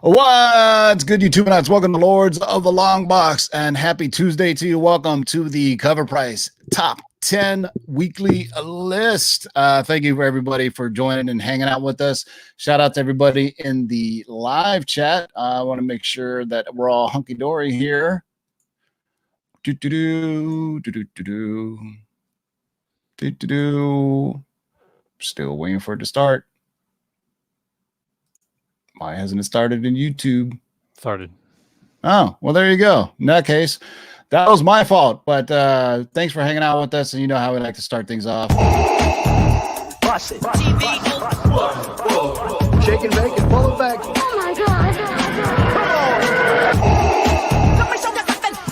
What's good, YouTube nuts? Welcome to Lords of the Long Box, and happy Tuesday to you. Welcome to the CovrPrice Top 10 Weekly List. Thank you for everybody for joining and hanging out with us. Shout out to everybody in the live chat. I want to make sure that we're all hunky-dory here. Still waiting for it to start. Why hasn't it started in YouTube? Started. Oh, well, there you go. In that case, that was my fault. But thanks for hanging out with us. And you know how we like to start things off. Bust it. Shake and bake and pull it back. Oh my God.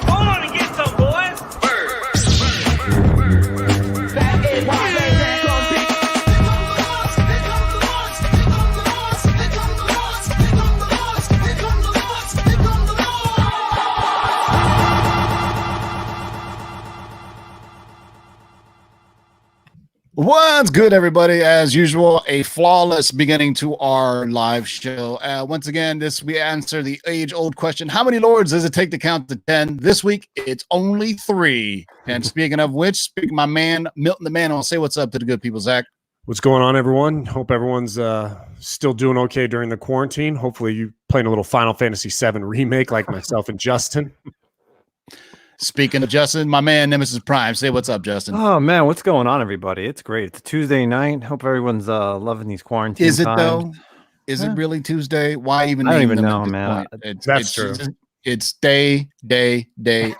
Hold on and get some, boys. What's good, everybody? As usual, a flawless beginning to our live show. Once again, we answer the age-old question: how many lords does it take to count to 10? This week, it's only 3. And speaking of which, my man Milton the Man, I'll say what's up to the good people. Zach, What's going on, everyone? Hope everyone's still doing okay during the quarantine. Hopefully, you playing a little Final Fantasy VII remake like myself and Justin. Speaking of Justin, my man Nemesis Prime, say what's up, Justin. Oh man, what's going on, everybody? It's great. It's a Tuesday night. Hope everyone's loving these quarantine Is it times. though? Is it really Tuesday? Why even? I don't name even them know, at this man. point? That's true. It's day,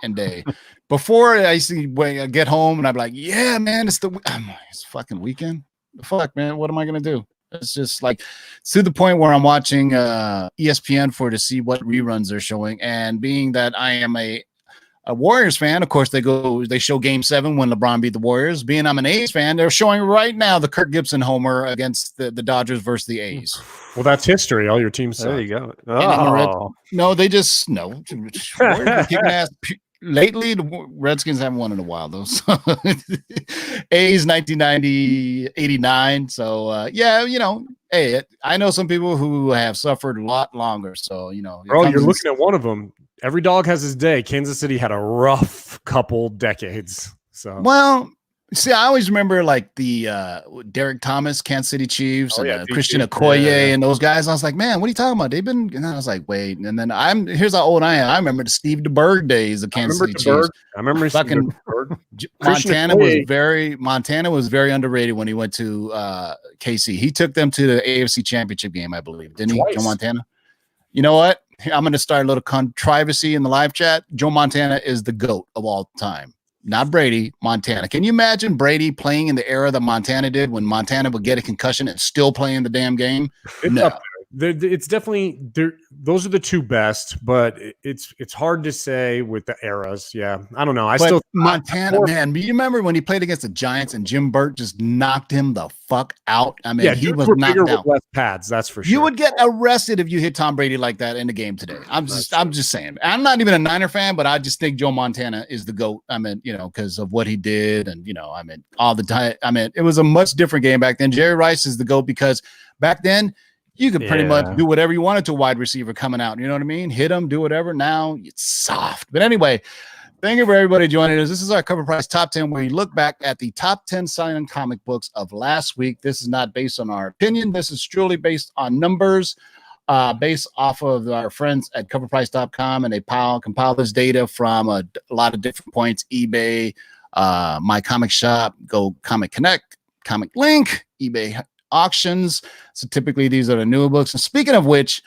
and day. Before I used to get home and I'm like, yeah, man, it's fucking weekend. The fuck, man, what am I gonna do? It's just like to the point where I'm watching ESPN to see what reruns they're showing, and being that I am a Warriors fan, of course, they show Game 7 when LeBron beat the Warriors. Being I'm an A's fan, they're showing right now the Kirk Gibson homer against the Dodgers versus the A's. Well, that's history. All your teams. There you go. No. Warriors are kicking ass. Lately, the Redskins haven't won in a while, though. So A's 1990, 89. So, hey, I know some people who have suffered a lot longer. So, Bro, you're looking at one of them. Every dog has his day. Kansas City had a rough couple decades. So, well, see, I always remember like the Derek Thomas, Kansas City Chiefs, Christian Okoye, and those guys. I was like, man, what are you talking about? They've been, and I was like, wait. And then here's how old I am. I remember the Steve DeBerg days of Kansas City Chiefs. I remember fucking Montana was very underrated when he went to KC. He took them to the AFC Championship game, I believe. Didn't he, Joe Montana? You know what? I'm going to start a little controversy in the live chat. Joe Montana is the GOAT of all time. Not Brady, Montana. Can you imagine Brady playing in the era that Montana did when Montana would get a concussion and still playing the damn game? No. It's definitely those are the two best, but it's hard to say with the eras. Yeah, I don't know. Montana, man. You remember when he played against the Giants and Jim Burt just knocked him the fuck out? I mean, yeah, he was knocked out. With less pads, that's for sure. You would get arrested if you hit Tom Brady like that in the game today. I'm just saying. I'm not even a Niner fan, but I just think Joe Montana is the GOAT. I mean, because of what he did, and all the time. I mean, it was a much different game back then. Jerry Rice is the GOAT because back then you could pretty much do whatever you wanted to a wide receiver coming out. You know what I mean? Hit him, do whatever. Now it's soft. But anyway, thank you for everybody joining us. This is our CovrPrice Top 10, where you look back at the top 10 silent comic books of last week. This is not based on our opinion. This is truly based on numbers, based off of our friends at CovrPrice.com, and they compile this data from a lot of different points: eBay, My Comic Shop, Go Comic Connect, Comic Link, eBay auctions. So typically these are the newer books. And speaking of which,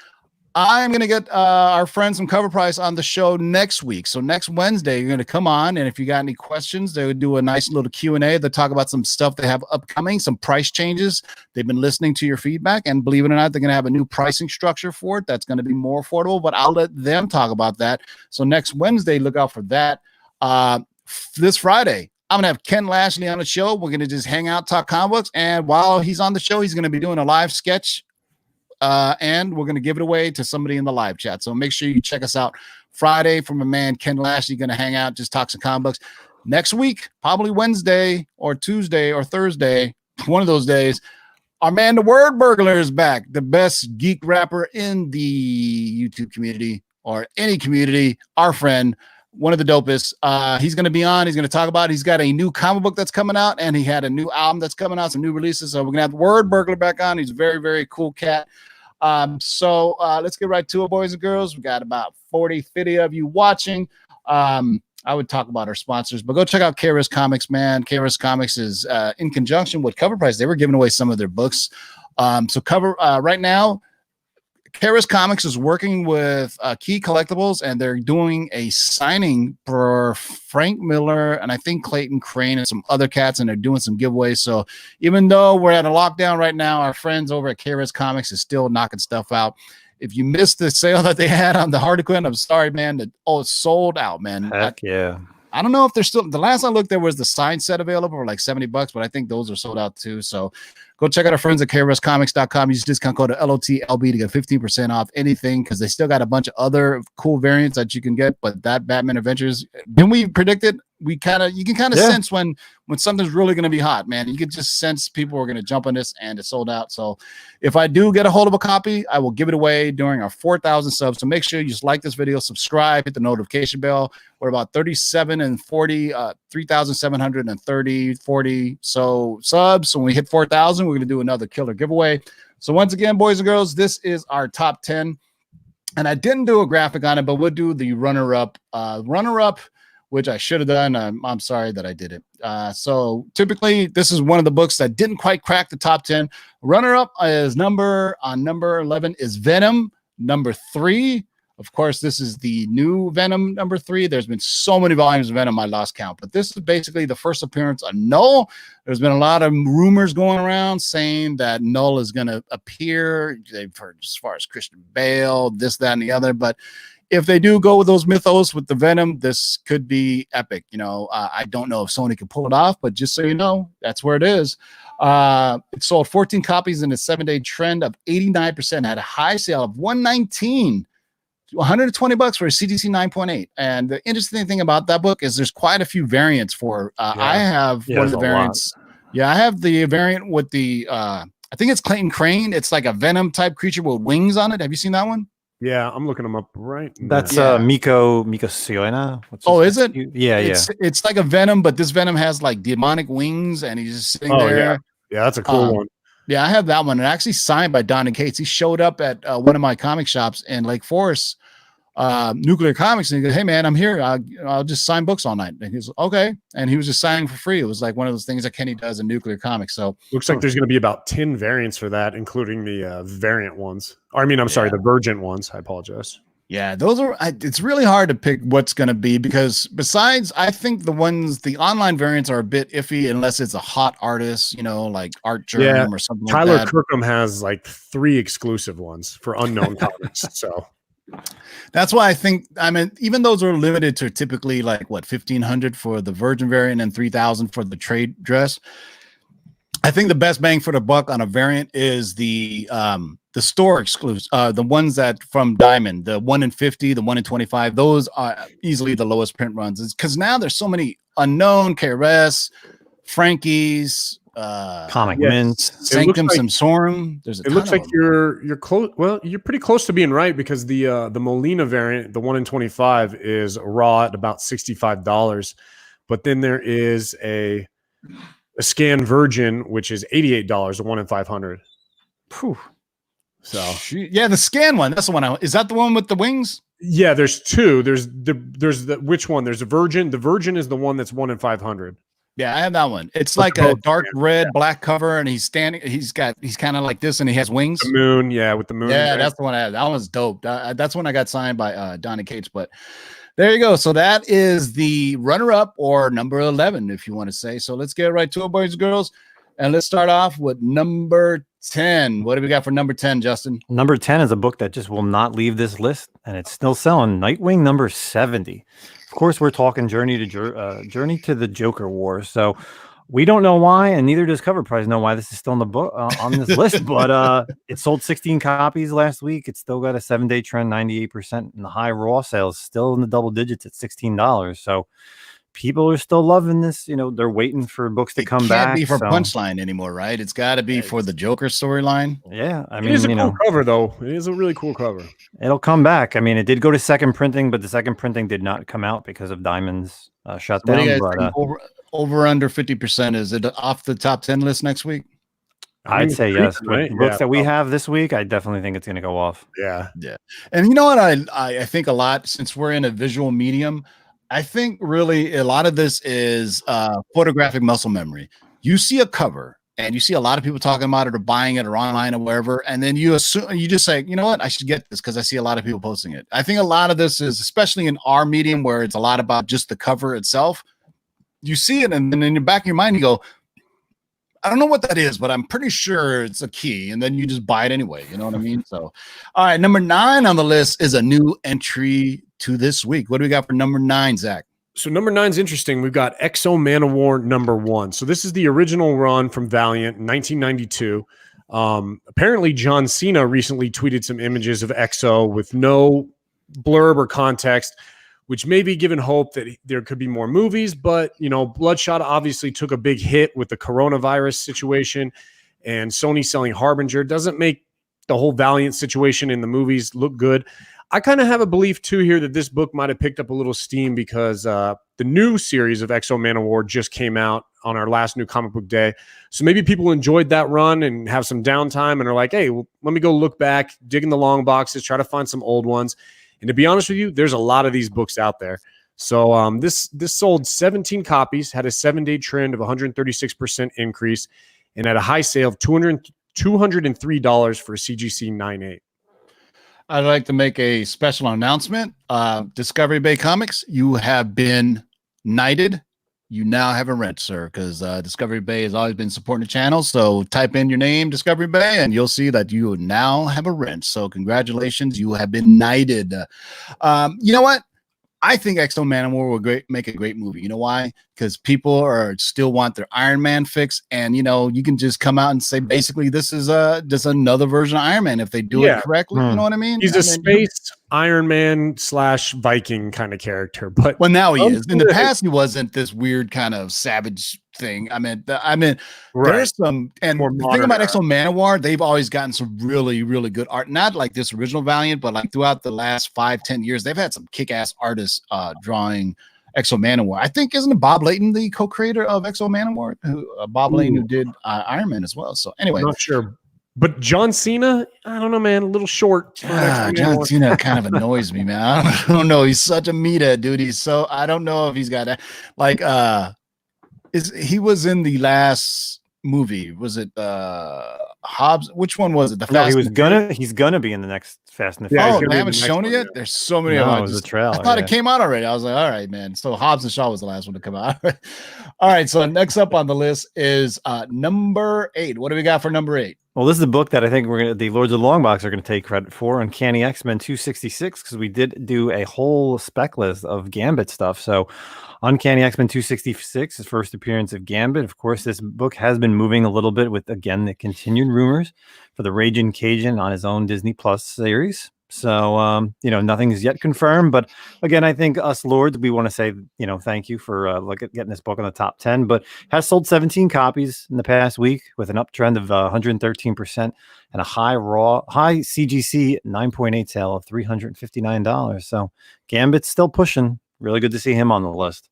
I'm going to get our friends from CovrPrice on the show next week. So next Wednesday, you're going to come on, and if you got any questions, they would do a nice little Q&A. They'll talk about some stuff they have upcoming, some price changes. They've been listening to your feedback, and believe it or not, they're going to have a new pricing structure for it that's going to be more affordable, but I'll let them talk about that. So next Wednesday, look out for that. This Friday, I'm going to have Ken Lashley on the show. We're going to just hang out, talk comic books. And while he's on the show, he's going to be doing a live sketch. And we're going to give it away to somebody in the live chat. So make sure you check us out Friday from a man, Ken Lashley, going to hang out, just talk some comic books. Next week, probably Wednesday or Tuesday or Thursday, one of those days, Our man, the Word Burglar, is back. The best geek rapper in the YouTube community or any community. Our friend, one of the dopest. He's going to be on. He's going to talk about it. He's got a new comic book that's coming out, and he had a new album that's coming out, some new releases. So we're going to have the Word Burglar back on. He's a very, very cool cat. So let's get right to it, boys and girls. We got about 40, 50 of you watching. I would talk about our sponsors, but go check out KRS Comics, man. KRS Comics is in conjunction with CovrPrice. They were giving away some of their books. Right now, KRS Comics is working with Key Collectibles, and they're doing a signing for Frank Miller and I think Clayton Crane and some other cats, and they're doing some giveaways. So even though we're at a lockdown right now, our friends over at KRS Comics is still knocking stuff out. If you missed the sale that they had on the Harlequin, I'm sorry, man. It's sold out, man. Heck yeah. I don't know if there's still, the last I looked, there was the signed set available for like $70, but I think those are sold out too. So go check out our friends at KRScomics.com. Use discount code LOTLB to get 15% off anything, because they still got a bunch of other cool variants that you can get. But that Batman Adventures, when we predicted, you can kind of sense when something's really going to be hot, man. You can just sense people are going to jump on this, and it's sold out. So if I do get a hold of a copy, I will give it away during our 4,000 subs. So make sure you just like this video, subscribe, hit the notification bell. We're about 37 and 40, 3,730, 40 so subs. So when we hit 4,000, we're going to do another killer giveaway. So once again, boys and girls, this is our top 10. And I didn't do a graphic on it, but we'll do the runner-up. Which I should have done. I'm sorry that I did it. So typically, this is one of the books that didn't quite crack the top 10. Runner-up is number 11 is Venom. Number 3, of course, this is the new Venom, number 3. There's been so many volumes of Venom, I lost count. But this is basically the first appearance of Null. There's been a lot of rumors going around saying that Null is going to appear. They've heard as far as Christian Bale, this, that, and the other. But if they do go with those mythos with the Venom, this could be epic. I don't know if Sony can pull it off, but just so you know, that's where it is. It sold 14 copies in a 7-day trend of 89%, had a high sale of $119, $120 for a CTC 9.8. And the interesting thing about that book is there's quite a few variants for. I have one of the variants. Yeah, I have the variant with the. I think it's Clayton Crane. It's like a Venom type creature with wings on it. Have you seen that one? Yeah, I'm looking them up right now. That's Miko Siona. Is it? Yeah, it's like a Venom, but this Venom has like demonic wings, and he's just sitting there. Yeah, that's a cool one. Yeah, I have that one, and actually signed by Don and Cates. He showed up at one of my comic shops in Lake Forest, Nuclear Comics, and he goes, "Hey man, I'm here. I'll just sign books all night." And he's okay, and he was just signing for free. It was like one of those things that Kenny does in Nuclear Comics. So looks like there's going to be about 10 variants for that, including the variant ones. The Virgin ones. I apologize. Yeah, those are. It's really hard to pick what's going to be, because besides, I think the online variants are a bit iffy unless it's a hot artist, like Art Germ or something like that. Tyler Kirkham has like 3 exclusive ones for Unknown Comics. So that's why I think, even those are limited to typically like 1,500 for the Virgin variant and 3,000 for the trade dress. I think the best bang for the buck on a variant is the store exclusive, the ones that from Diamond, the 1 in 50, the 1 in 25. Those are easily the lowest print runs. It's because now there's so many unknown KRS, Frankie's, Comic Mints, Sanctum Samsorum. It looks like you're close. Well, you're pretty close to being right, because the Molina variant, the 1 in 25, is raw at about $65, but then there is a scan Virgin, which is $88, a 1 in 500. Whew. So yeah, the scan one. That's the one. Is that the one with the wings? Yeah, there's 2. There's the which one? There's a Virgin. The Virgin is the one that's 1 in 500. Yeah, I have that one. It's like a dark red, black cover, and he's standing. He's kind of like this, and he has wings. The moon, with the moon. Yeah, that's the one I have. That one's dope. That's when I got signed by Donnie Cates. But there you go. So that is the runner-up, or number 11, if you want to say. So let's get right to it, boys and girls, and let's start off with number 10. What do we got for number 10, Justin? Number 10 is a book that just will not leave this list, and it's still selling. Nightwing number 70. Of course, we're talking Journey to the Joker War. So we don't know why, and neither does CovrPrice know why this is still on the book on this list. But it sold 16 copies last week. It's still got a 7-day trend, 98%, and the high raw sales still in the double digits at $16. So people are still loving this. You know, they're waiting for books to come back. It can't be for so, Punchline anymore, right? It's got to be for the Joker storyline. Yeah, I It mean, is a you cool know, cover, though. It is a really cool cover. it'll come back. I mean, it did go to second printing, but the second printing did not come out because of Diamond's What do shutdown. you guys But think? Over under 50%? Is it off the top 10 list next week? I'd say yes. Right? With the books that we probably. have this week, I definitely think it's going to go off. Yeah. And you know what? I think a lot, since we're in a visual medium, I think really a lot of this is photographic muscle memory. You see a cover and you see a lot of people talking about it or buying it or online or wherever, and then you assume, you just say, you know what, I should get this because I see a lot of people posting it. I think a lot of this is, especially in our medium where it's a lot about just the cover itself. You see it, and then in the back of your mind, you go, I don't know what that is, but I'm pretty sure it's a key. And then you just buy it anyway. You know what I mean? So, all right. Number 9 on the list is a new entry to this week. What do we got for number 9, Zach? So number 9 is interesting. We've got Exo Manowar number 1. So this is the original run from Valiant in 1992. Apparently John Cena recently tweeted some images of Exo with no blurb or context, which may be giving hope that there could be more movies. But, you know, Bloodshot obviously took a big hit with the coronavirus situation, and Sony selling Harbinger doesn't make the whole Valiant situation in the movies look good. I kind of have a belief, too, here that this book might have picked up a little steam because the new series of Exo Manowar just came out on our last new comic book day. So maybe people enjoyed that run and have some downtime and are like, hey, well, let me go look back, dig in the long boxes, try to find some old ones. And to be honest with you, there's a lot of these books out there. So this sold 17 copies, had a 7-day trend of 136% increase, and at a high sale of $203 for CGC 9.8. I'd like to make a special announcement. Discovery Bay Comics, you have been knighted. You now have a rent, sir, because Discovery Bay has always been supporting the channel. So type in your name, Discovery Bay, and you'll see that you now have a rent. So congratulations, you have been knighted. You know what? I think Exo Manowar will make a great movie. You know why? Because people still want their Iron Man fix, and you know you can just come out and say basically this is just another version of Iron Man if they do it correctly. You know what I mean? He's a space Iron Man / Viking kind of character, but well, now he is. In the past, he wasn't this weird kind of savage thing. I mean, there's some, and the thing about Exo Manowar, they've always gotten some really, really good art. Not like this original Valiant, but like throughout the last 5-10 years, they've had some kick-ass artists drawing Exo Manowar. I think, isn't it Bob Layton the co-creator of Exo Manowar? Bob Layton, who did Iron Man as well. So anyway, I'm not sure. But John Cena, I don't know, man, a little short. John Cena kind of annoys me, man. I don't know. He's such a meathead, dude. I don't know if he's got that. Like, he was in the last movie. Was it Hobbs? Which one was it? He's gonna be in the next Fast and the Furious. Oh, they haven't shown it yet. There's so many of them. It was a trailer. I thought it came out already. I was like, all right, man. So Hobbs and Shaw was the last one to come out. All right. So next up on the list is number 8. What do we got for number 8? Well, this is a book that I think the Lords of the Long Box are going to take credit for, Uncanny X-Men 266, because we did do a whole spec list of Gambit stuff. So Uncanny X-Men 266, his first appearance of Gambit. Of course, this book has been moving a little bit with, again, the continued rumors for the Raging Cajun on his own Disney Plus series. So, nothing's yet confirmed. But again, I think us Lords, we want to say, thank you for getting this book on the top 10. But has sold 17 copies in the past week with an uptrend of 113% and a high CGC 9.8 sale of $359. So Gambit's still pushing. Really good to see him on the list.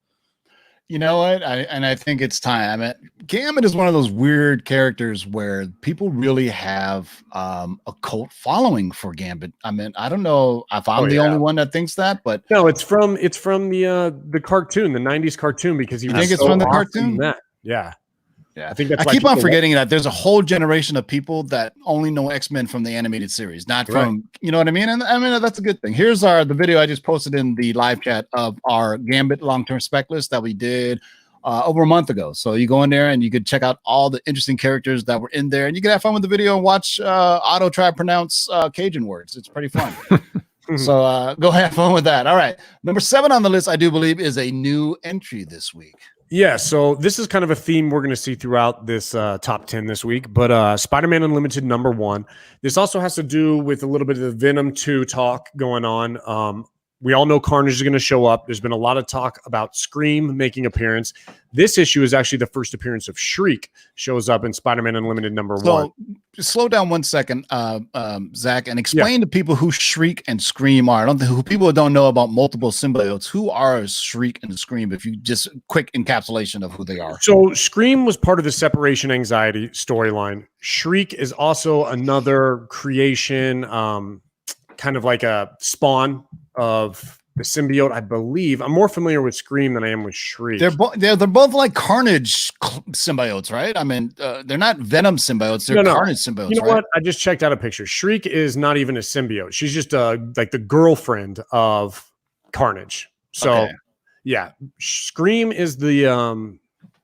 You know what? I think it's time. I mean, Gambit is one of those weird characters where people really have a cult following for Gambit. I mean, I don't know if I'm the only one that thinks that, but no, it's from the cartoon, the 90s cartoon, because you think it's from the cartoon. Yeah. I think I keep on forgetting that there's a whole generation of people that only know X-Men from the animated series, not from, you know what I mean? And I mean, that's a good thing. Here's the video I just posted in the live chat of our Gambit long-term spec list that we did over a month ago. So you go in there and you could check out all the interesting characters that were in there, and you can have fun with the video and watch Otto try to pronounce Cajun words. It's pretty fun. So go have fun with that. All right. Number 7 on the list, I do believe, is a new entry this week. Yeah, so this is kind of a theme we're going to see throughout this top 10 this week, but Spider-Man Unlimited number 1. This also has to do with a little bit of the Venom 2 talk going on. We all know Carnage is going to show up. There's been a lot of talk about Scream making appearance. This issue is actually the first appearance of Shriek shows up in Spider-Man Unlimited #1. So slow down 1 second, Zach, and explain to people who Shriek and Scream are. I don't think who people don't know about multiple symbiotes. Who are Shriek and Scream? If you just quick encapsulation of who they are. So Scream was part of the separation anxiety storyline. Shriek is also another creation, kind of like a spawn of the symbiote, I believe. I'm more familiar with Scream than I am with Shriek. They're both like Carnage symbiotes, right? I mean, they're not Venom symbiotes; they're Carnage symbiotes. You know what? I just checked out a picture. Shriek is not even a symbiote. She's just like the girlfriend of Carnage. So, yeah, Scream is the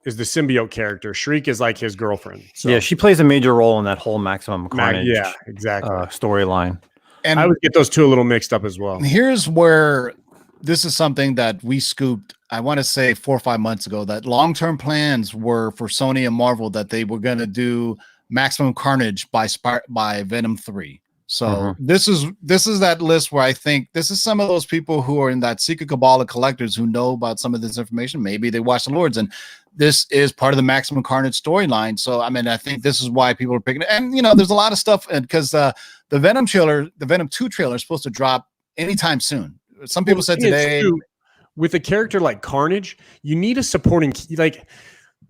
symbiote character. Shriek is like his girlfriend. So. Yeah, she plays a major role in that whole Maximum Carnage. Yeah, exactly. Storyline. And I would get those two a little mixed up as well. Here's where this is something that we scooped, I want to say 4 or 5 months ago, that long-term plans were for Sony and Marvel that they were going to do Maximum Carnage by Venom 3. So this is that list where I think this is some of those people who are in that secret cabal of collectors who know about some of this information. Maybe they watch the Lords, and this is part of the Maximum Carnage storyline. So I mean, I think this is why people are picking it. And there's a lot of stuff, because the Venom trailer, the Venom 2 trailer, is supposed to drop anytime soon. Some people said today. With a character like Carnage, you need a supporting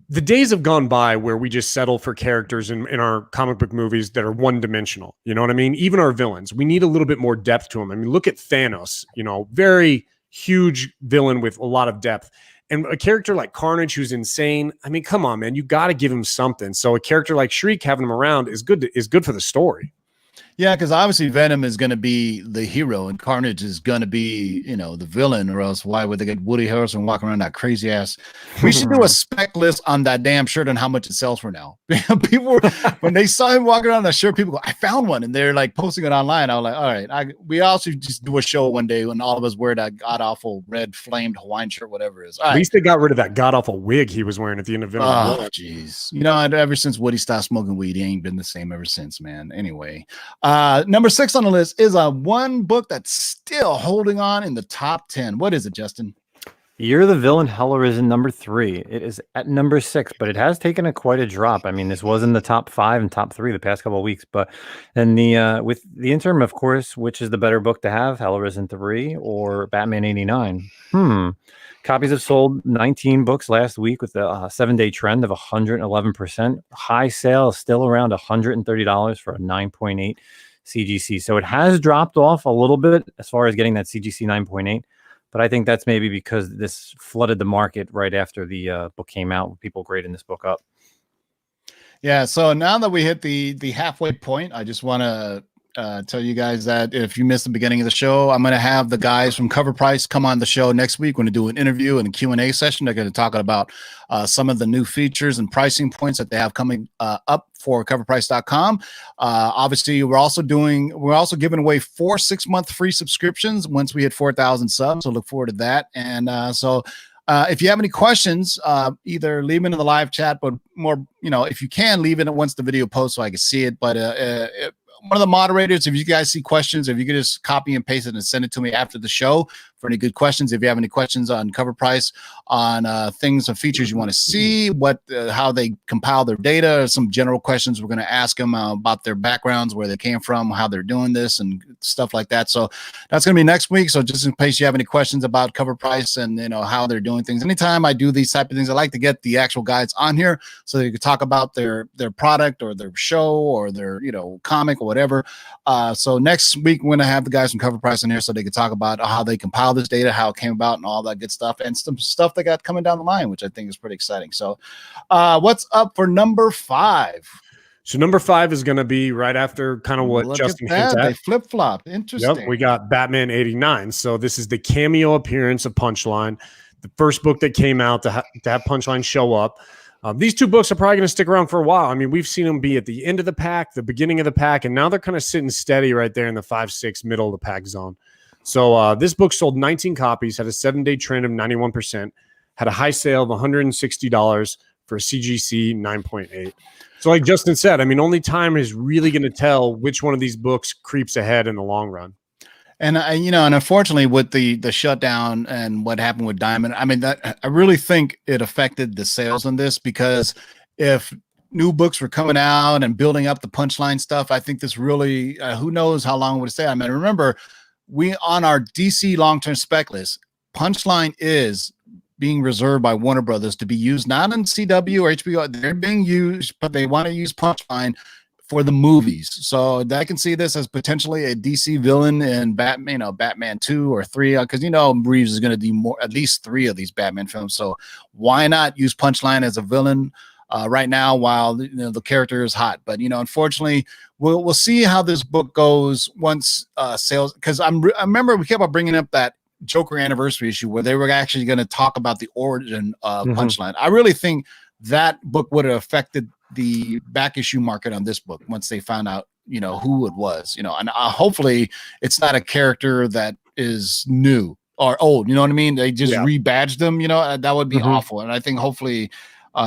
the days have gone by where we just settle for characters in our comic book movies that are one-dimensional. You know what I mean? Even our villains, we need a little bit more depth to them. I mean, look at Thanos, very huge villain with a lot of depth. And a character like Carnage, who's insane. I mean, come on, man, you got to give him something. So a character like Shriek, having him around is good for the story. Yeah, because obviously Venom is going to be the hero and Carnage is going to be, the villain, or else why would they get Woody Harrelson walking around that crazy ass? We should do a spec list on that damn shirt and how much it sells for now. People, when they saw him walking around that shirt, people go, I found one. And they're like posting it online. I was like, all right, we also just do a show one day when all of us wear that god-awful red flamed Hawaiian shirt, whatever it is. At least they got rid of that god-awful wig he was wearing at the end of Venom. Oh, jeez. Ever since Woody stopped smoking weed, he ain't been the same ever since, man. Anyway. Number 6 on the list is one book that's still holding on in the top 10. What is it, Justin? Year of the Villain, Arisen, number 3. It is at number 6, but it has taken quite a drop. I mean, this was in the top 5 and top 3 the past couple of weeks, but then with the interim, of course, which is the better book to have, Arisen 3 or Batman 89? Copies have sold 19 books last week with a 7-day trend of 111%. High sale is still around $130 for a 9.8 CGC. So it has dropped off a little bit as far as getting that CGC 9.8. But I think that's maybe because this flooded the market right after the book came out, with people grading this book up. Yeah. So now that we hit the halfway point, I just want to tell you guys that if you missed the beginning of the show, I'm going to have the guys from CovrPrice come on the show next week. We're going to do an interview and a Q&A session. They're going to talk about some of the new features and pricing points that they have coming up for CovrPrice.com. Obviously, we're also giving away 4 6-month free subscriptions once we hit 4,000 subs. So look forward to that. And if you have any questions, either leave them in the live chat, but more, if you can, leave it once the video posts so I can see it. But one of the moderators, if you guys see questions, if you could just copy and paste it and send it to me after the show for any good questions. If you have any questions on CovrPrice, on things or features you want to see, how they compile their data, or some general questions we're going to ask them about their backgrounds, where they came from, how they're doing this, and stuff like that. So that's going to be next week. So just in case you have any questions about CovrPrice and how they're doing things, anytime I do these type of things, I like to get the actual guys on here so they can talk about their product or their show or their comic or whatever. So next week we're going to have the guys from CovrPrice in here so they can talk about how they compile this data, how it came about, and all that good stuff, and some stuff they got coming down the line, which I think is pretty exciting. So what's up for number 5? So number 5 is going to be right after kind of what Justin hinted at. They flip-flopped. Interesting. Yep, we got Batman 89. So this is the cameo appearance of Punchline, the first book that came out to have Punchline show up. These 2 books are probably going to stick around for a while. I mean, we've seen them be at the end of the pack, the beginning of the pack, and now they're kind of sitting steady right there in the 5-6 middle of the pack zone. So this book sold 19 copies, had a 7-day trend of 91%, had a high sale of $160 for a CGC 9.8. So like Justin said, I mean, only time is really going to tell which one of these books creeps ahead in the long run. And and unfortunately, with the shutdown and what happened with Diamond, I mean, that I really think it affected the sales on this, because if new books were coming out and building up the Punchline stuff, I think this really, who knows how long it would stay. I mean, remember, we on our DC long-term spec list, Punchline is being reserved by Warner Brothers to be used not on CW or HBO. They're being used, but they want to use Punchline for the movies. So I can see this as potentially a DC villain in Batman, Batman 2 or 3, because Reeves is going to do at least 3 of these Batman films. So why not use Punchline as a villain right now while the character is hot? But unfortunately, we'll see how this book goes once sales. Because I remember we kept on bringing up that Joker anniversary issue where they were actually going to talk about the origin of Punchline. I really think that book would have affected the back issue market on this book once they found out who it was, and hopefully it's not a character that is new or old, what I mean? They just rebadged them, that would be awful. And I think hopefully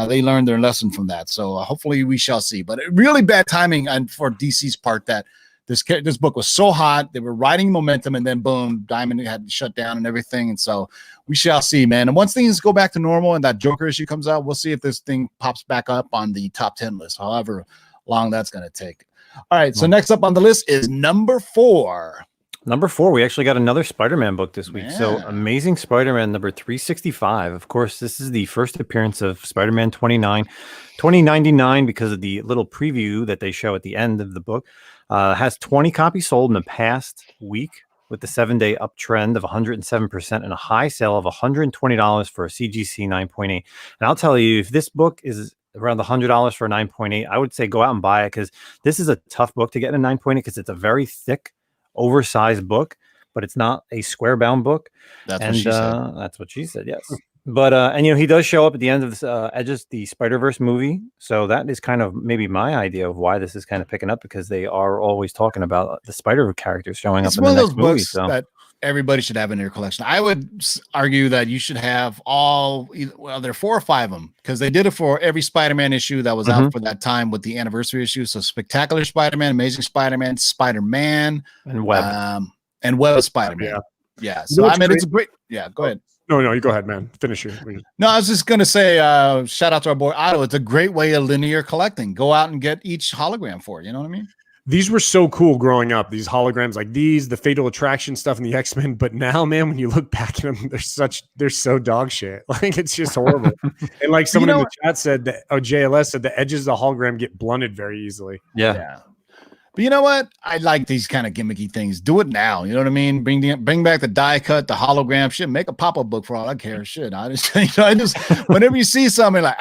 they learned their lesson from that. So hopefully we shall see. But really bad timing for DC's part that this book was so hot. They were riding momentum, and then boom, Diamond had to shut down and everything. And so we shall see, man. And once things go back to normal and that Joker issue comes out, we'll see if this thing pops back up on the top 10 list, however long that's going to take. All right. So next up on the list is number 4. Number 4, we actually got another Spider-Man book this week. So Amazing Spider-Man number 365. Of course, this is the first appearance of Spider-Man 2099 because of the little preview that they show at the end of the book. Has 20 copies sold in the past week with the 7-day uptrend of 107% and a high sale of $120 for a CGC 9.8. And I'll tell you, if this book is around the $100 for a 9.8, I would say go out and buy it, because this is a tough book to get in a 9.8 because it's a very thick, oversized book, but it's not a square bound book. That's what she said. That's what she said. Yes. But and he does show up at the end of this Edges the Spider-Verse movie, so that is kind of maybe my idea of why this is kind of picking up, because they are always talking about the Spider characters showing up in the next movie. So that everybody should have in their collection. I would argue that you should have there are 4 or 5 of them, because they did it for every Spider-Man issue that was out for that time with the anniversary issue. So Spectacular Spider-Man, Amazing Spider-Man, Spider-Man, and Web of Spider-Man. Yeah. So I mean, it's a great. Yeah. Go ahead. No, you go ahead, man. Finish your. No, I was just gonna say, shout out to our boy Otto. It's a great way of linear collecting. Go out and get each hologram for it. You know what I mean? These were so cool growing up. These holograms, like these, the Fatal Attraction stuff, and the X-Men. But now, man, when you look back at them, they're so dog shit. Like, it's just horrible. And like someone in the chat said that, JLS said the edges of the hologram get blunted very easily. Yeah. But you know what? I like these kind of gimmicky things. Do it now. You know what I mean? Bring back the die cut, the hologram shit. Make a pop-up book for all I care. Shit. I just whenever you see something like,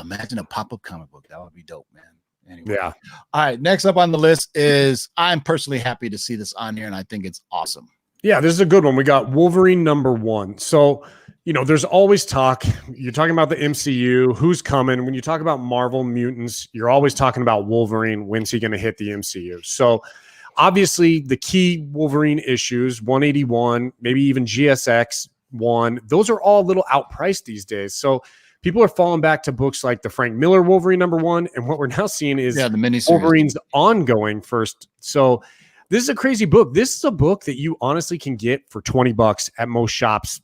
imagine a pop-up comic book. That would be dope, man. Anyway. Yeah. All right. Next up on the list is, I'm personally happy to see this on here, and I think it's awesome. Yeah, this is a good one. We got Wolverine number 1. So, there's always talk. You're talking about the MCU, who's coming. When you talk about Marvel Mutants, you're always talking about Wolverine. When's he going to hit the MCU? So, obviously, the key Wolverine issues, 181, maybe even GSX 1, those are all a little outpriced these days. So, people are falling back to books like the Frank Miller Wolverine number 1. And what we're now seeing is the miniseries. Wolverine's ongoing first. So, this is a crazy book. This is a book that you honestly can get for $20 at most shops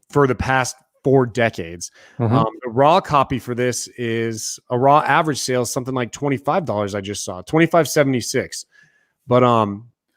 for the past 4 decades. The raw copy for this is a raw average sale, something like $25. I just saw $25.76. But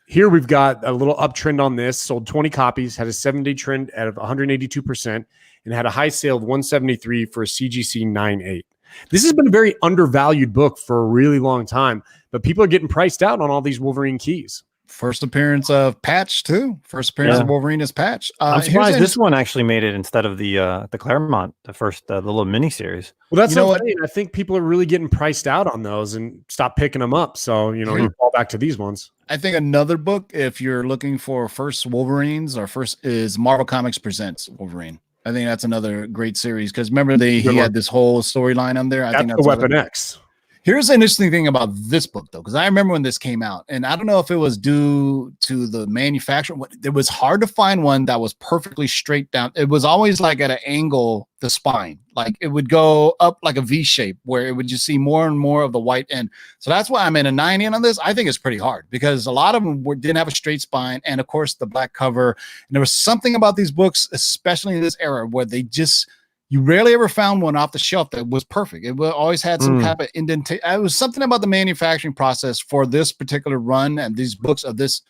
here we've got a little uptrend on this. Sold 20 copies, had a 7-day trend at 182%, and had a high sale of 173 for a CGC 9.8. This has been a very undervalued book for a really long time, but people are getting priced out on all these Wolverine keys. First appearance of Patch too. First appearance of Wolverine as Patch. I'm surprised this one actually made it instead of the Claremont, the first the little mini series. Well, that's what I mean. I think people are really getting priced out on those and stop picking them up. So you fall back to these ones. I think another book, if you're looking for first Wolverines or first, is Marvel Comics Presents Wolverine. I think that's another great series, because remember he had this whole storyline on there. I think that's the Weapon X. Here's an interesting thing about this book, though, because I remember when this came out, and I don't know if it was due to the manufacturer. It was hard to find one that was perfectly straight down. It was always like at an angle, the spine, like it would go up like a V shape, where it would just see more and more of the white end. So that's why I'm in a 90 on this. I think it's pretty hard because a lot of them didn't have a straight spine, and of course the black cover. And there was something about these books, especially in this era, where they just you rarely ever found one off the shelf that was perfect. It always had some type of indentation. It was something about the manufacturing process for this particular run and these books of this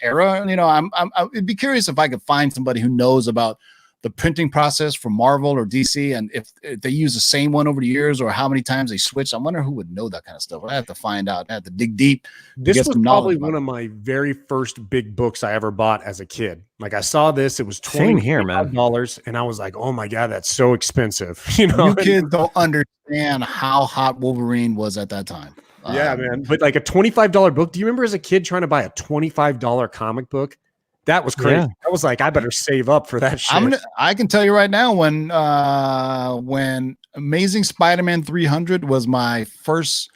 era. You know, I'd be curious if I could find somebody who knows about the printing process for Marvel or DC, and if they use the same one over the years or how many times they switch. I wonder who would know that kind of stuff. I have to find out. I have to dig deep. This was probably one of my very first big books I ever bought as a kid. Like I saw this, it was $25, and I was like, "Oh my god, that's so expensive!" You know, you kids don't understand how hot Wolverine was at that time. Yeah, man. But like a $25 book. Do you remember as a kid trying to buy a $25 comic book? That was crazy. Yeah. I was like, I better save up for that shit. I can tell you right now, when Amazing Spider-Man 300 was my first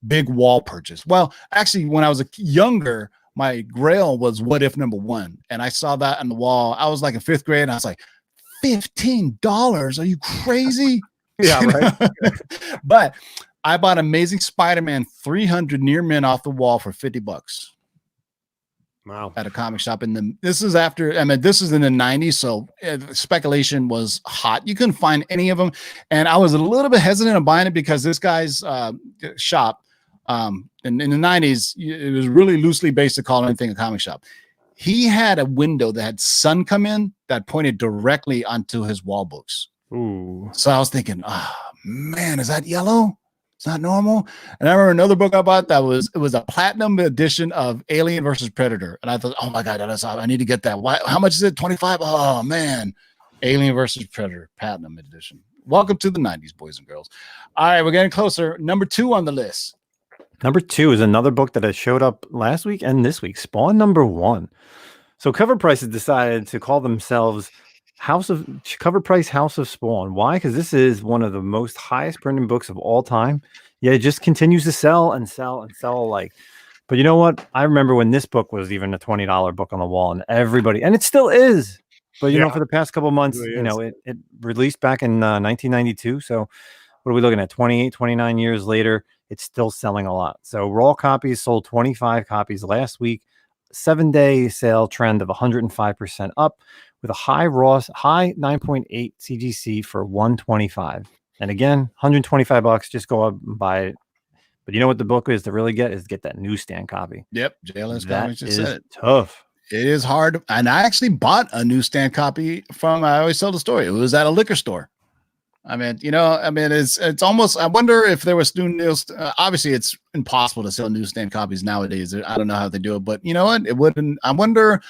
big wall purchase. Well, actually, when I was younger, my grail was What If #1, and I saw that on the wall. I was like in 5th grade, and I was like, $15? Are you crazy? Yeah, right. But I bought Amazing Spider-Man 300 near mint off the wall for $50. Wow. At a comic shop. This is after, I mean, this is in the 90s. So speculation was hot. You couldn't find any of them. And I was a little bit hesitant on buying it because this guy's shop in the 90s, it was really loosely based to call anything a comic shop. He had a window that had sun come in that pointed directly onto his wall books. Ooh. So I was thinking, man, is that yellow? It's not normal. And I remember another book I bought it was a platinum edition of Alien versus Predator. And I thought, oh my God, I need to get that. Why? How much is it? 25? Oh man. Alien versus Predator, platinum edition. Welcome to the 90s, boys and girls. All right, we're getting closer. Number 2 on the list. Number 2 is another book that has showed up last week and this week, Spawn #1. So CovrPrice has decided to call themselves CovrPrice House of Spawn. Why? Because this is one of the most highest printing books of all time. Yeah, it just continues to sell and sell and sell alike. But you know what? I remember when this book was even a $20 book on the wall, and everybody, and it still is. But you know, for the past couple of months, it really it released back in 1992. So what are we looking at? 28, 29 years later, it's still selling a lot. So raw copies sold 25 copies last week. 7-day sale trend of 105% up, with a high 9.8 CGC for $125. And again, $125. Just go up and buy it. But you know what the book is to really get that newsstand copy. Yep, JLS Comics just said it. Tough. It is hard, and I actually bought a newsstand copy from. I always tell the story. It was at a liquor store. I mean, it's almost. I wonder if there was new news. Obviously, it's impossible to sell newsstand copies nowadays. I don't know how they do it, but you know what? It wouldn't. I wonder,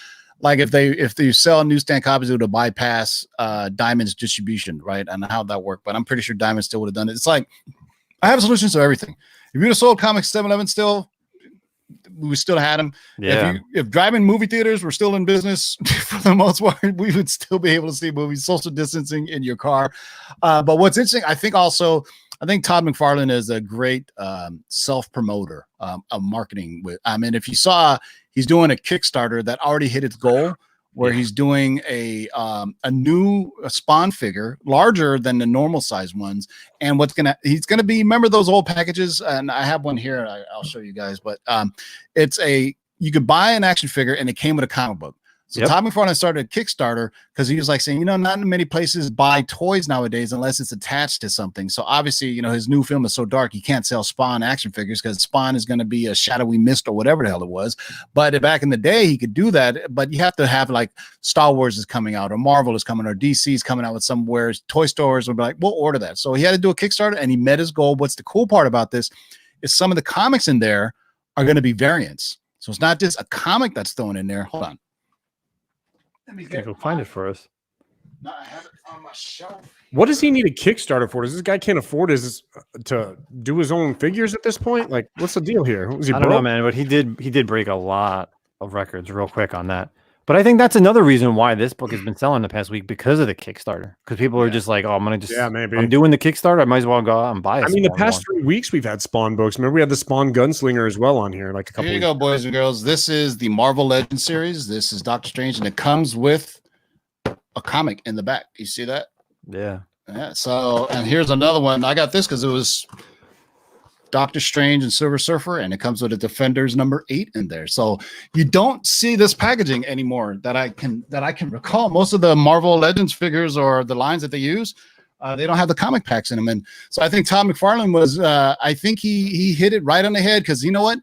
like, if they sell newsstand copies, it would bypass Diamond's distribution, right? And how that worked. But I'm pretty sure Diamond still would have done it. It's like I have solutions to everything. If you would have sold comics 7-Eleven still, we still had them. Yeah. If driving movie theaters were still in business for the most part, we would still be able to see movies, social distancing in your car. But what's interesting, I think Todd McFarlane is a great self-promoter of marketing. If you saw, he's doing a Kickstarter that already hit its goal, where he's doing a new Spawn figure, larger than the normal size ones. And he's gonna be, remember those old packages? And I have one here. I'll show you guys. But you could buy an action figure, and it came with a comic book. So Todd McFarlane started a Kickstarter because he was like saying, not many places buy toys nowadays unless it's attached to something. So obviously, his new film is so dark, he can't sell Spawn action figures because Spawn is going to be a shadowy mist or whatever the hell it was. But back in the day, he could do that. But you have to have, like, Star Wars is coming out, or Marvel is coming, or DC is coming out with somewhere. Toy stores would be like, we'll order that. So he had to do a Kickstarter, and he met his goal. What's the cool part about this is some of the comics in there are going to be variants. So it's not just a comic that's thrown in there. Hold on. Let me go find it for us. No, I have it on my shelf. What does he need a Kickstarter for? Does this guy can't afford to do his own figures at this point? Like, what's the deal here? I don't know, man, but he did break a lot of records real quick on that. But I think that's another reason why this book has been selling the past week because of the Kickstarter. Because people are just like, oh, maybe I'm doing the Kickstarter. I might as well go out and buy it. I mean, the past 3 weeks we've had Spawn books. Remember, we had the Spawn Gunslinger as well on here, like a couple. Here you go, boys and girls. This is the Marvel Legends series. This is Doctor Strange, and it comes with a comic in the back. You see that? Yeah. Yeah. So, and here's another one. I got this because it was Doctor Strange and Silver Surfer, and it comes with a Defenders #8 in there. So you don't see this packaging anymore that I can recall. Most of the Marvel Legends figures or the lines that they use, they don't have the comic packs in them. And so I think Todd McFarlane was, I think he hit it right on the head, because you know what?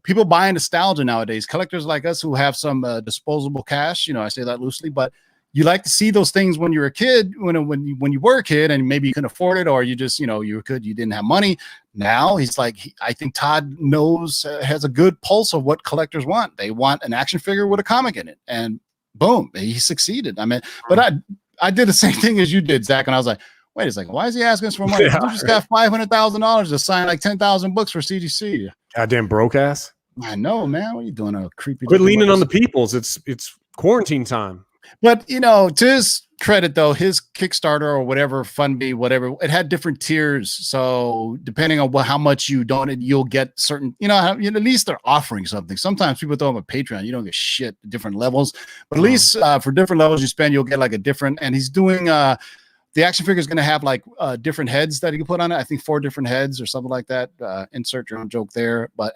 People buy nostalgia nowadays. Collectors like us who have some disposable cash, I say that loosely, but you like to see those things when you're a kid, when you were a kid, and maybe you couldn't afford it, or you just, you were good, you didn't have money. Now he's like, I think Todd knows, has a good pulse of what collectors want. They want an action figure with a comic in it, and boom, he succeeded. I mean, but I did the same thing as you did, Zach, and I was like, wait a second, why is he asking us for money? Yeah, you just got $500,000 to sign like 10,000 books for CGC. Goddamn broke ass. I know, man. What are you doing? A creepy. Quit leaning on the peoples. It's quarantine time. But to his credit, though, his Kickstarter or whatever, Fundme, whatever, it had different tiers. So depending on how much you donate, you'll get certain. At least they're offering something. Sometimes people throw them a Patreon, you don't get shit at different levels. But at least for different levels you spend, you'll get like a different. And he's doing. The action figure is going to have like different heads that you can put on it. I think 4 different heads or something like that. Insert your own joke there. But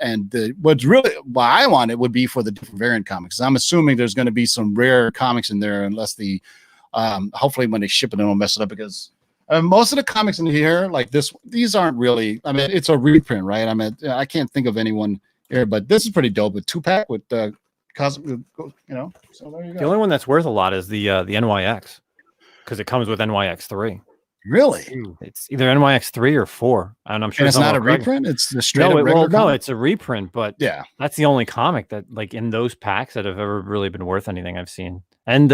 what's really why I want it would be for the different variant comics. I'm assuming there's going to be some rare comics in there, unless hopefully when they ship it, they don't mess it up, because most of the comics in here, like these aren't really. I mean, it's a reprint, right? I mean, I can't think of anyone here, but this is pretty dope with 2-pack with cosmic. So there you go. The only one that's worth a lot is the NYX. Because it comes with NYX3. Really? It's either NYX3 or 4. And I'm sure and it's not a reprint. It's the straight up no, comic? it's a reprint. But yeah, that's the only comic that, like, in those packs that have ever really been worth anything I've seen. And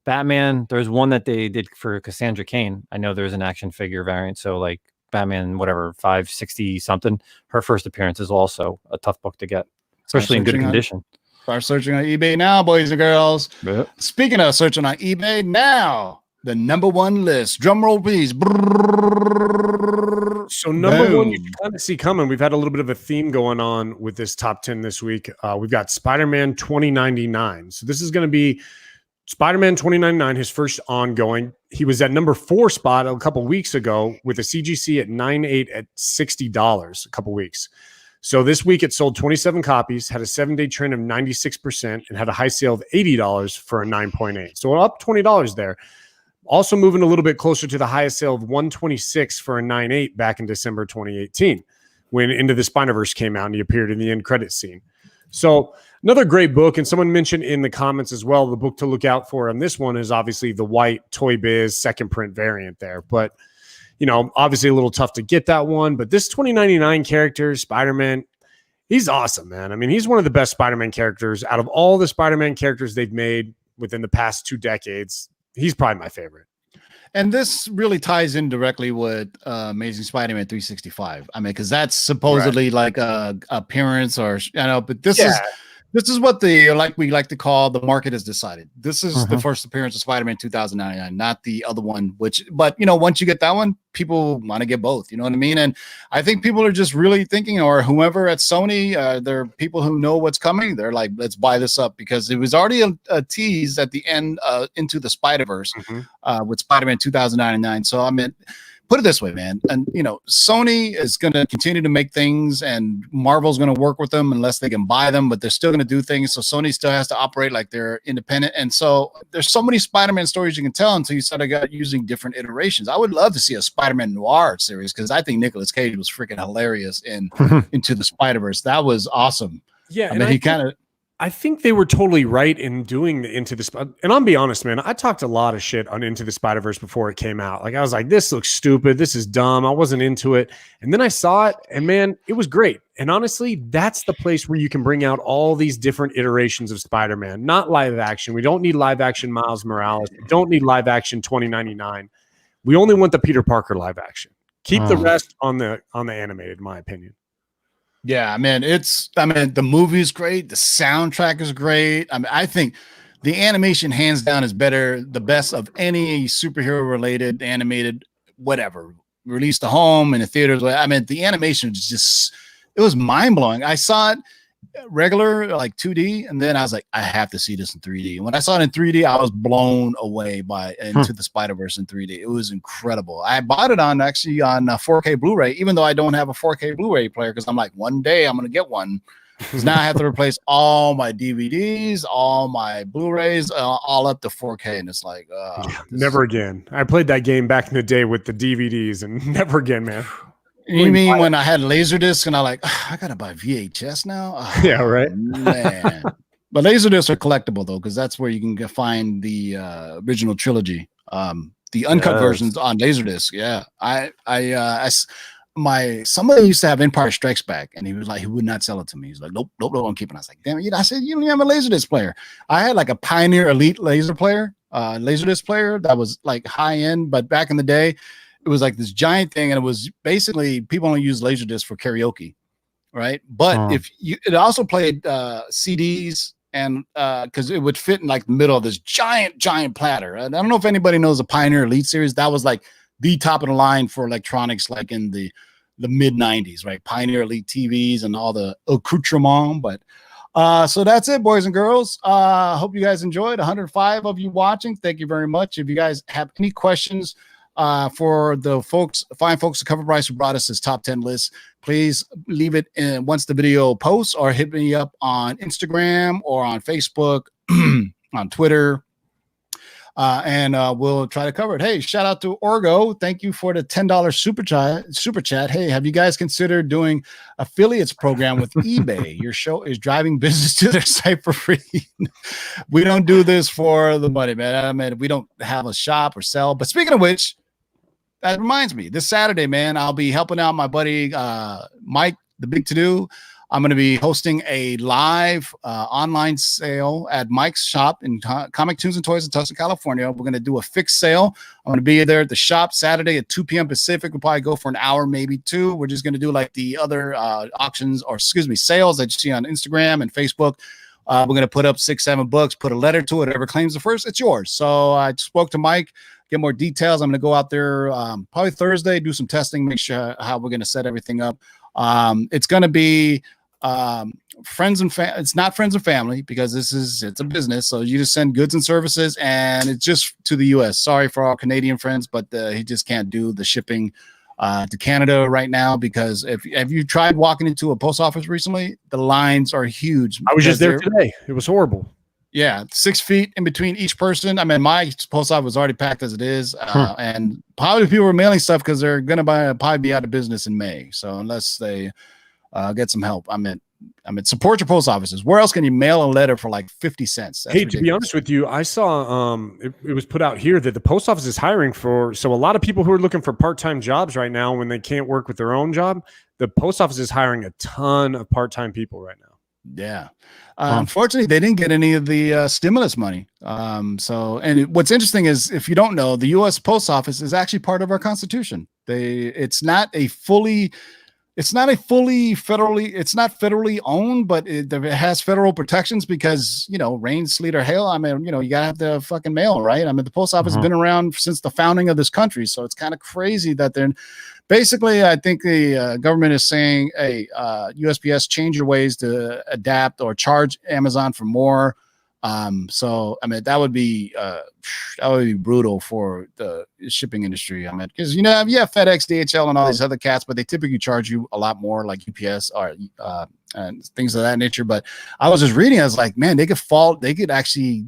Batman, there's one that they did for Cassandra Cain. I know there's an action figure variant. So like Batman, whatever, 560 something. Her first appearance is also a tough book to get, especially in good condition. Start searching on eBay now, boys and girls. Yep. Speaking of searching on eBay now, the #1 list. Drum roll, please. So number one, you can kind of see coming. We've had a little bit of a theme going on with this top 10 this week. We've got Spider-Man 2099. So this is going to be Spider-Man 2099, his first ongoing. He was at #4 spot a couple weeks ago with a CGC at 9.8 at $60 a couple weeks. So this week it sold 27 copies, had a 7-day trend of 96%, and had a high sale of $80 for a 9.8. So up $20 there. Also moving a little bit closer to the highest sale of 126 for a 9.8 back in December 2018, when Into the Spider-Verse came out and he appeared in the end credit scene. So another great book, and someone mentioned in the comments as well, the book to look out for on this one is obviously the white Toy Biz second print variant there. But obviously a little tough to get that one, but this 2099 character, Spider-Man, he's awesome, man. I mean, he's one of the best Spider-Man characters out of all the Spider-Man characters they've made within the past 2 decades. He's probably my favorite. And this really ties in directly with Amazing Spider-Man 365. I mean, because that's supposedly like a appearance or, but this is what we like to call the market has decided. This is the first appearance of Spider-Man 2099, not the other one, but once you get that one, people want to get both, you know what I mean? And I think people are just really thinking, or whoever at Sony, there are people who know what's coming. They're like, let's buy this up, because it was already a tease at the end Into the Spider-Verse with Spider-Man 2099. So I mean, put it this way, man. And, Sony is going to continue to make things, and Marvel's going to work with them unless they can buy them, but they're still going to do things. So Sony still has to operate like they're independent. And so there's so many Spider-Man stories you can tell until you start using different iterations. I would love to see a Spider-Man Noir series, because I think Nicolas Cage was freaking hilarious in Into the Spider-Verse. That was awesome. Yeah. I mean, I think they were totally right in doing the Into the Spider. And I'll be honest, man, I talked a lot of shit on Into the Spider-Verse before it came out. Like, I was like, this looks stupid. This is dumb. I wasn't into it. And then I saw it, and man, it was great. And honestly, that's the place where you can bring out all these different iterations of Spider-Man, not live action. We don't need live action Miles Morales. We don't need live action 2099. We only want the Peter Parker live action. Keep the rest on the animated, in my opinion. Yeah, man, the movie is great. The soundtrack is great. I mean, I think the animation hands down is better, the best of any superhero related animated whatever released to home and the theaters. I mean, the animation was just, it was mind blowing. I saw it regular, like 2D, and then I was like, I have to see this in 3D. And when I saw it in 3D, I was blown away by Into the Spider-Verse in 3D. It was incredible. I bought it on 4K Blu-ray, even though I don't have a 4K Blu-ray player, because I'm like, one day I'm gonna get one. Because now I have to replace all my DVDs, all my Blu-rays, all up to 4K, and it's like, never again. I played that game back in the day with the DVDs, and never again, man. You mean when I had Laserdisc and I like, I gotta buy VHS now? Oh, yeah, right. Man. But Laserdiscs are collectible though, because that's where you can find the original trilogy, the uncut versions on Laserdisc. Yeah, somebody used to have Empire Strikes Back, and he was like, he would not sell it to me. He's like, nope, I'm keeping it. I was like, damn it. I said, you don't even have a Laserdisc player. I had like a Pioneer Elite Laserdisc player that was like high end, but back in the day, it was like this giant thing, and it was basically people only use Laserdisc for karaoke, right? But it also played CDs, and because it would fit in like the middle of this giant platter. And I don't know if anybody knows the Pioneer Elite series. That was like the top of the line for electronics, like in the mid 90s, right? Pioneer Elite TVs and all the accoutrement. But so that's it, boys and girls. Hope you guys enjoyed. 105 of you watching. Thank you very much. If you guys have any questions for the fine folks at CovrPrice who brought us this top 10 list, please leave it in once the video posts, or hit me up on Instagram or on Facebook, on Twitter. And we'll try to cover it. Hey, shout out to Orgo. Thank you for the $10 super chat. Hey, have you guys considered doing affiliates program with eBay? Your show is driving business to their site for free. We don't do this for the money, man. I mean, we don't have a shop or sell. But speaking of which, that reminds me, this Saturday, man, I'll be helping out my buddy Mike, the Big To Do. I'm going to be hosting a live online sale at Mike's shop in Comic Tunes and Toys in Tucson, California. We're going to do a fixed sale. I'm going to be there at the shop Saturday at 2 p.m. Pacific. We'll probably go for an hour, maybe two. We're just going to do like the other sales that you see on Instagram and Facebook. We're going to put up 6-7 books, put a letter to it. Whoever claims the first, it's yours. So I spoke to Mike, get more details. I'm going to go out there probably Thursday, do some testing, make sure how we're going to set everything up. It's going to be friends and family. It's not friends and family, because it's a business. So you just send goods and services, and it's just to the US. Sorry for our Canadian friends, but he just can't do the shipping to Canada right now, because if you tried walking into a post office recently, the lines are huge. I was just there today. It was horrible. Yeah, 6 feet in between each person. I mean, my post office was already packed as it is, and probably people were mailing stuff because they're going to probably be out of business in May. So unless they get some help, I mean, support your post offices. Where else can you mail a letter for like 50 cents? That's ridiculous. To be honest with you, I saw it was put out here that the post office is hiring so a lot of people who are looking for part-time jobs right now when they can't work with their own job, the post office is hiring a ton of part-time people right now. Yeah. Unfortunately, they didn't get any of the stimulus money. What's interesting is, if you don't know, the U.S. Post Office is actually part of our Constitution. It's not federally federally owned, but it has federal protections because, rain, sleet, or hail. I mean, you gotta have the fucking mail, right? I mean, the post office has been around since the founding of this country. So it's kind of crazy that they're basically, I think the government is saying, hey, USPS, change your ways to adapt or charge Amazon for more. So, I mean, that would be brutal for the shipping industry. I mean, because, you have FedEx, DHL, and all these other cats, but they typically charge you a lot more, like UPS or and things of that nature. But I was just reading, I was like, man, they could actually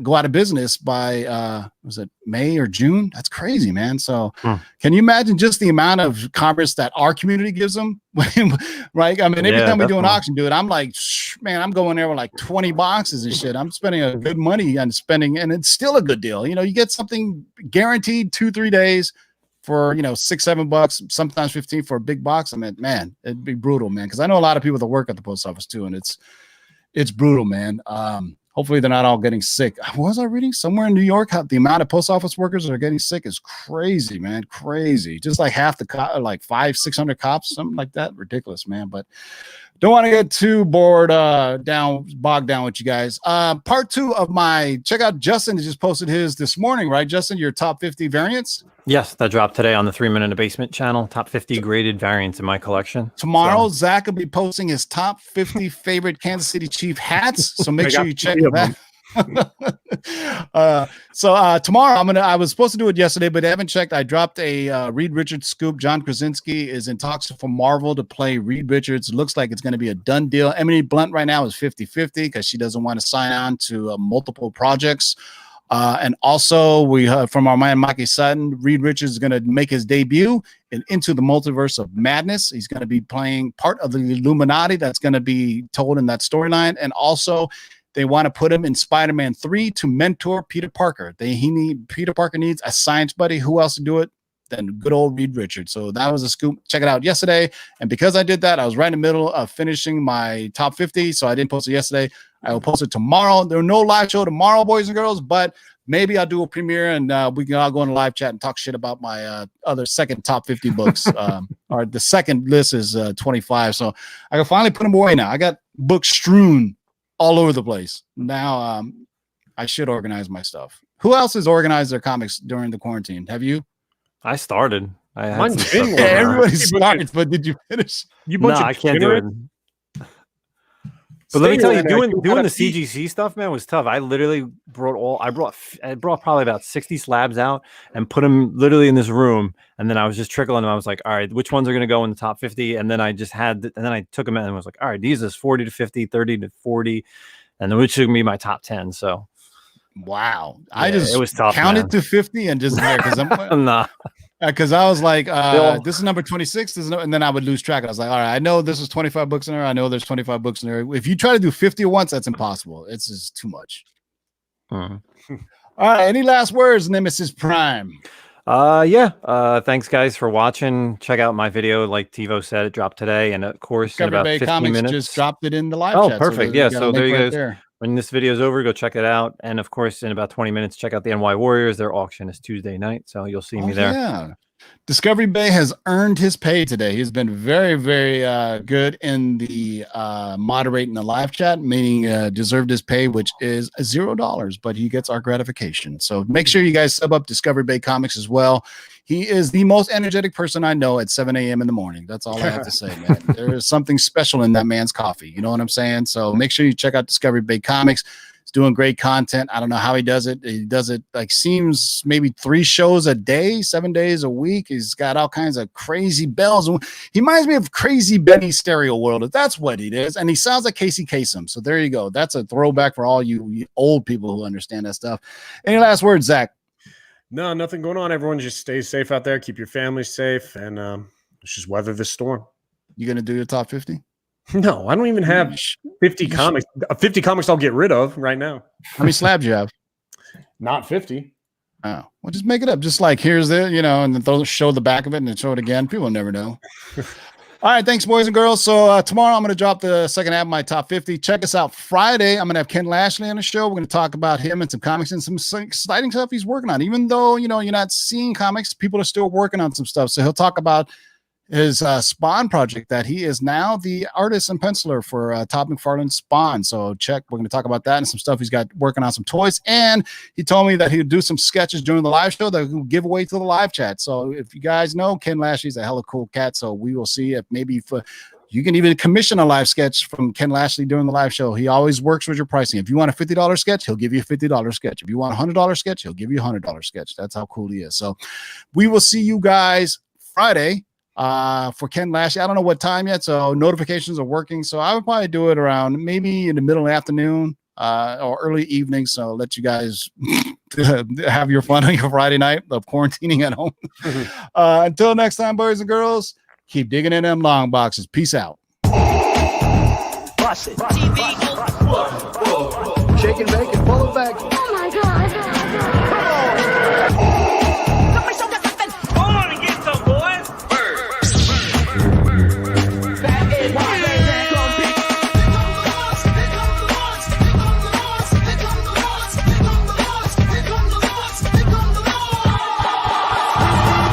go out of business by was it May or June? That's crazy, man. So can you imagine just the amount of commerce that our community gives them? Right? I mean, every time we do an auction, dude, I'm like, man, I'm going there with like 20 boxes and shit. I'm spending a good money on spending, and it's still a good deal. You get something guaranteed 2-3 days for $6-7, sometimes 15 for a big box. I mean, man, it'd be brutal, man, because I know a lot of people that work at the post office too, and it's brutal, man. Hopefully they're not all getting sick. Was I reading somewhere in New York how the amount of post office workers that are getting sick is crazy, man. Crazy. Just like half the like 500-600 cops, something like that. Ridiculous, man. But don't want to get too bogged down with you guys. Part 2 of my check out. Justin just posted his this morning, right? Justin, your top 50 variants. Yes, that dropped today on the 3 Minute in the Basement channel. Top 50 graded variants in my collection. Tomorrow, Zach will be posting his top 50 favorite Kansas City Chief hats. So make sure you check that. Tomorrow I was supposed to do it yesterday, but I haven't checked. I dropped a Reed Richards scoop. John Krasinski is in talks for Marvel to play Reed Richards. Looks like it's going to be a done deal. Emily Blunt right now is 50-50 because she doesn't want to sign on to multiple projects. And also we heard from our man Maki Sutton, Reed Richards is going to make his debut in Into the Multiverse of Madness. He's going to be playing part of the Illuminati that's going to be told in that storyline. And also they want to put him in Spider-Man 3 to mentor Peter Parker. Peter Parker needs a science buddy. Who else to do it than good old Reed Richards? So that was a scoop. Check it out yesterday. And because I did that, I was right in the middle of finishing my top 50. So I didn't post it yesterday. I will post it tomorrow. There are no live show tomorrow, boys and girls, but maybe I'll do a premiere and we can all go in a live chat and talk shit about my other second top 50 books. Or the second list is 25. So I can finally put them away now. I got books strewn all over the place. Now I should organize my stuff. Who else has organized their comics during the quarantine? Have you? I started. I had Mine's some been stuff going on. Everybody starts, but did you finish? No, I can't do it. But let me tell you, doing the CGC stuff, man, was tough. I literally I brought probably about 60 slabs out and put them literally in this room, and then I was just trickling them. I was like, all right, which ones are going to go in the top 50? And then I just and then I took them out and was like, all right, these is 40 to 50, 30 to 40, and then which is going to be my top 10. So, wow, yeah, it was tough. Counted to 50 and just there because I'm nah. Because I was like, this is number 26, and then I would lose track. I was like, all right, I know this is 25 books in there. I know there's 25 books in there. If you try to do 50 at once, that's impossible. It's just too much. Mm-hmm. All right, any last words, Nemesis Prime? Thanks guys for watching. Check out my video, like Tivo said, it dropped today, and of course in about 15 Comics minutes. Just dropped it in the live chat. Perfect. So there you go. When this video is over, go check it out. And of course, in about 20 minutes, check out the NY Warriors. Their auction is Tuesday night, so you'll see me there. Yeah. Discovery Bay has earned his pay today. He's been very, very good in the moderating the live chat, meaning deserved his pay, which is $0, but he gets our gratification. So make sure you guys sub up Discovery Bay Comics as well. He is the most energetic person I know at 7 a.m. in the morning. That's all I have to say, man. There is something special in that man's coffee. You know what I'm saying? So make sure you check out Discovery Bay Comics. He's doing great content. I don't know how he does it. He does it seems maybe 3 shows a day, 7 days a week. He's got all kinds of crazy bells. He reminds me of Crazy Benny Stereo World. That's what he is. And he sounds like Casey Kasem. So there you go. That's a throwback for all you old people who understand that stuff. Any last words, Zach? No, nothing going on. Everyone just stay safe out there. Keep your family safe, and let's just weather this storm. You gonna do your top 50? No, I don't even have 50 comics. 50 comics I'll get rid of right now. How many slabs you have? Not 50. Oh, well, just make it up. Just like here's the, and then show the back of it and then show it again. People never know. All right, thanks, boys and girls. So tomorrow I'm going to drop the second half of my top 50. Check us out Friday. I'm going to have Ken Lashley on the show. We're going to talk about him and some comics and some exciting stuff he's working on. Even though, you're not seeing comics, people are still working on some stuff. So he'll talk about his Spawn project that he is now the artist and penciler for Todd McFarlane's Spawn. So we're going to talk about that and some stuff he's got working on some toys. And he told me that he would do some sketches during the live show that he'll give away to the live chat. So if you guys know, Ken Lashley's a hella cool cat. So we will see if maybe you can even commission a live sketch from Ken Lashley during the live show. He always works with your pricing. If you want a $50 sketch, he'll give you a $50 sketch. If you want a $100 sketch, he'll give you a $100 sketch. That's how cool he is. So we will see you guys Friday for Ken Lashley. I don't know what time yet, so notifications are working. So I would probably do it around maybe in the middle of the afternoon or early evening. So I'll let you guys have your fun on your Friday night of quarantining at home. Until next time, boys and girls, keep digging in them long boxes. Peace out. Bust it. Shake and bake and follow back.